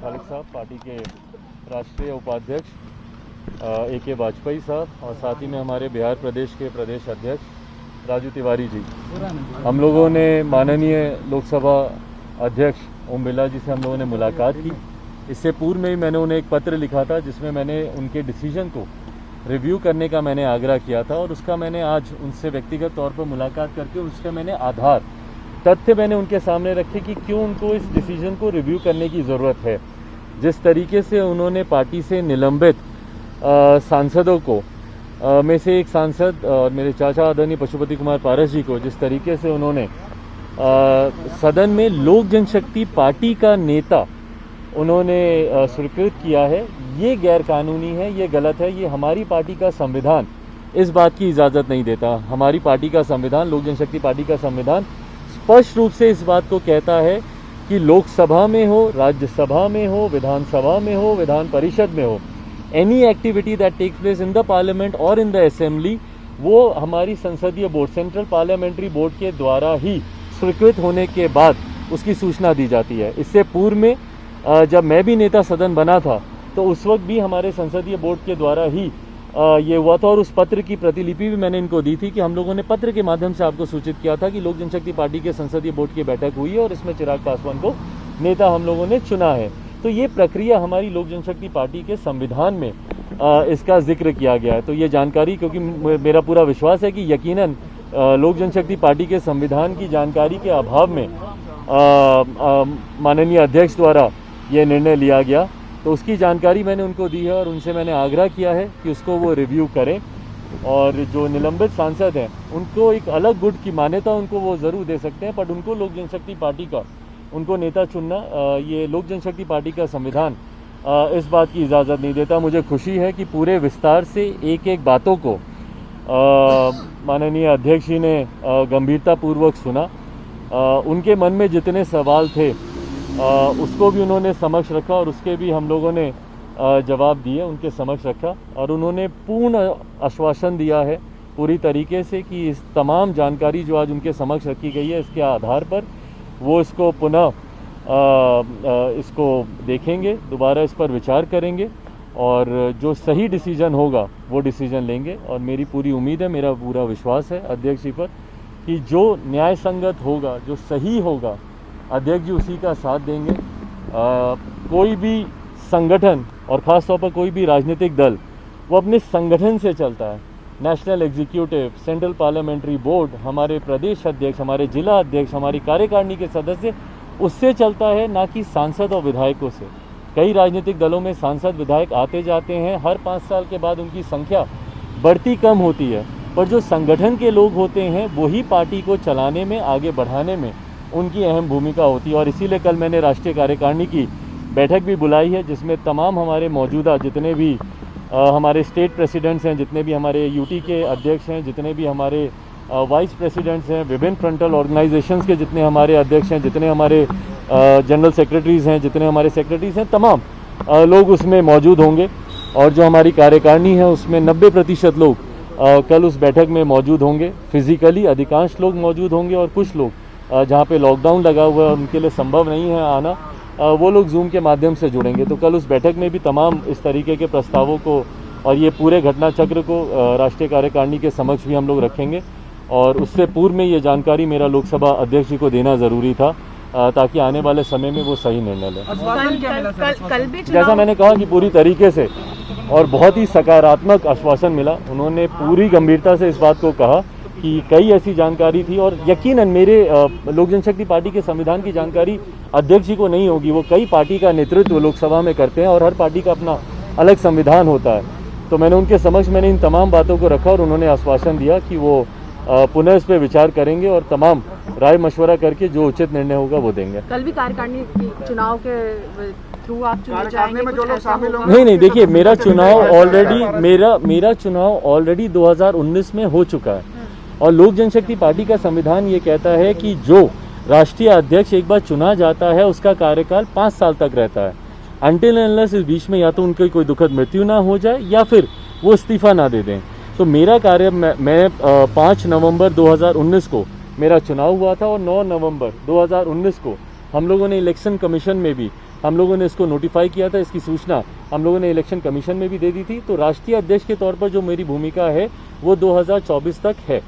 खालिक साहब, पार्टी के राष्ट्रीय उपाध्यक्ष AK वाजपेयी साहब और साथ ही में हमारे बिहार प्रदेश के प्रदेश अध्यक्ष राजू तिवारी जी। हम लोगों ने माननीय लोकसभा अध्यक्ष ओम बिरला जी से हम लोगों ने मुलाकात की। इससे पूर्व में ही मैंने उन्हें एक पत्र लिखा था जिसमें मैंने उनके डिसीजन को रिव्यू करने का मैंने आग्रह किया था और उसका मैंने आज उनसे व्यक्तिगत तौर पर मुलाकात करके उसके मैंने आधार तथ्य मैंने उनके सामने रखे कि क्यों उनको इस डिसीजन को रिव्यू करने की ज़रूरत है। जिस तरीके से उन्होंने पार्टी से निलंबित सांसदों को में से एक सांसद और मेरे चाचा आदरणीय पशुपति कुमार पारस जी को जिस तरीके से उन्होंने सदन में लोक जनशक्ति पार्टी का नेता उन्होंने स्वीकृत किया है, ये गैर कानूनी है, ये गलत है। ये हमारी पार्टी का संविधान इस बात की इजाज़त नहीं देता। हमारी पार्टी का संविधान, लोक जनशक्ति पार्टी का संविधान स्पष्ट रूप से इस बात को कहता है कि लोकसभा में हो, राज्यसभा में हो, विधानसभा में हो, विधान परिषद में हो, any activity that takes place in the parliament और इन द असेंबली, वो हमारी संसदीय बोर्ड, सेंट्रल पार्लियामेंट्री बोर्ड के द्वारा ही स्वीकृत होने के बाद उसकी सूचना दी जाती है। इससे पूर्व में जब मैं भी नेता सदन बना था तो उस वक्त भी हमारे संसदीय बोर्ड के द्वारा ही ये हुआ था और उस पत्र की प्रतिलिपि भी मैंने इनको दी थी कि हम लोगों ने पत्र के माध्यम से आपको सूचित किया था कि लोक जनशक्ति पार्टी के संसदीय बोर्ड की बैठक हुई है और इसमें चिराग पासवान को नेता हम लोगों ने चुना है। तो ये प्रक्रिया हमारी लोक जनशक्ति पार्टी के संविधान में इसका जिक्र किया गया है। तो ये जानकारी, क्योंकि मेरा पूरा विश्वास है कि यकीनन लोक जनशक्ति पार्टी के संविधान की जानकारी के अभाव में माननीय अध्यक्ष द्वारा ये निर्णय लिया गया, तो उसकी जानकारी मैंने उनको दी है और उनसे मैंने आग्रह किया है कि उसको वो रिव्यू करें और जो निलंबित सांसद हैं उनको एक अलग गुट की मान्यता उनको वो ज़रूर दे सकते हैं, बट उनको लोक जनशक्ति पार्टी का उनको नेता चुनना, ये लोक जनशक्ति पार्टी का संविधान इस बात की इजाज़त नहीं देता। मुझे खुशी है कि पूरे विस्तार से एक एक बातों को माननीय अध्यक्ष जी ने गंभीरतापूर्वक सुना। उनके मन में जितने सवाल थे उसको भी उन्होंने समक्ष रखा और उसके भी हम लोगों ने जवाब दिए, उनके समक्ष रखा और उन्होंने पूर्ण आश्वासन दिया है पूरी तरीके से कि इस तमाम जानकारी जो आज उनके समक्ष रखी गई है इसके आधार पर वो इसको पुनः इसको देखेंगे, दोबारा इस पर विचार करेंगे और जो सही डिसीजन होगा वो डिसीजन लेंगे। और मेरी पूरी उम्मीद है, मेरा पूरा विश्वास है अध्यक्ष जी पर कि जो न्याय संगत होगा, जो सही होगा, अध्यक्ष जी उसी का साथ देंगे। कोई भी संगठन और ख़ास तौर पर कोई भी राजनीतिक दल वो अपने संगठन से चलता है। National executive, central parliamentary board, हमारे प्रदेश अध्यक्ष, हमारे जिला अध्यक्ष, हमारी कार्यकारिणी के सदस्य, उससे चलता है, ना कि सांसद और विधायकों से। कई राजनीतिक दलों में सांसद विधायक आते जाते हैं, हर 5 साल के बाद उनकी संख्या बढ़ती कम होती है, पर जो संगठन के लोग होते हैं वही पार्टी को चलाने में, आगे बढ़ाने में उनकी अहम भूमिका होती है। और इसीलिए कल मैंने राष्ट्रीय कार्यकारिणी की बैठक भी बुलाई है जिसमें तमाम हमारे मौजूदा जितने भी हमारे स्टेट प्रेसिडेंट्स हैं, जितने भी हमारे यूटी के अध्यक्ष हैं, जितने भी हमारे वाइस प्रेसिडेंट्स हैं, विभिन्न फ्रंटल ऑर्गेनाइजेशंस के जितने हमारे अध्यक्ष हैं, जितने हमारे जनरल सेक्रेटरीज़ हैं, जितने हमारे सेक्रेटरीज़ हैं, तमाम लोग उसमें मौजूद होंगे। और जो हमारी कार्यकारिणी है उसमें 90% लोग कल उस बैठक में मौजूद होंगे। फिजिकली अधिकांश लोग मौजूद होंगे और कुछ लोग जहाँ पे लॉकडाउन लगा हुआ है उनके लिए संभव नहीं है आना, वो लोग जूम के माध्यम से जुड़ेंगे। तो कल उस बैठक में भी तमाम इस तरीके के प्रस्तावों को और ये पूरे घटना चक्र को राष्ट्रीय कार्यकारिणी के समक्ष भी हम लोग रखेंगे। और उससे पूर्व में ये जानकारी मेरा लोकसभा अध्यक्ष जी को देना ज़रूरी था ताकि आने वाले समय में वो सही निर्णय लें। जैसा मैंने कहा कि पूरी तरीके से और बहुत ही सकारात्मक आश्वासन मिला। उन्होंने पूरी गंभीरता से इस बात को कहा कि कई ऐसी जानकारी थी और यकीनन मेरे लोक जनशक्ति पार्टी के संविधान की जानकारी अध्यक्ष जी को नहीं होगी। वो कई पार्टी का नेतृत्व लोकसभा में करते हैं और हर पार्टी का अपना अलग संविधान होता है। तो मैंने उनके समक्ष इन तमाम बातों को रखा और उन्होंने आश्वासन दिया कि वो पुनः इस पर विचार करेंगे और तमाम राय मशवरा करके जो उचित निर्णय होगा वो देंगे। कल भी कार्यकारिणी चुनाव के थ्रू आप चुने जाएंगे, में जो लोग शामिल होंगे? नहीं, देखिए मेरा चुनाव ऑलरेडी 2019 में हो चुका है और लोक जनशक्ति पार्टी का संविधान ये कहता है कि जो राष्ट्रीय अध्यक्ष एक बार चुना जाता है उसका कार्यकाल 5 साल तक रहता है, अनटिल अनलेस इस बीच में या तो उनकी कोई दुखद मृत्यु ना हो जाए या फिर वो इस्तीफा ना दे दें। तो मेरा कार्य मैं 5 नवंबर 2019 को मेरा चुनाव हुआ था और 9 नवंबर 2019 को हम लोगों ने इलेक्शन कमीशन में भी हम लोगों ने इसको नोटिफाई किया था, इसकी सूचना हम लोगों ने इलेक्शन कमीशन में भी दे दी थी। तो राष्ट्रीय अध्यक्ष के तौर पर जो मेरी भूमिका है वो 2024 तक है।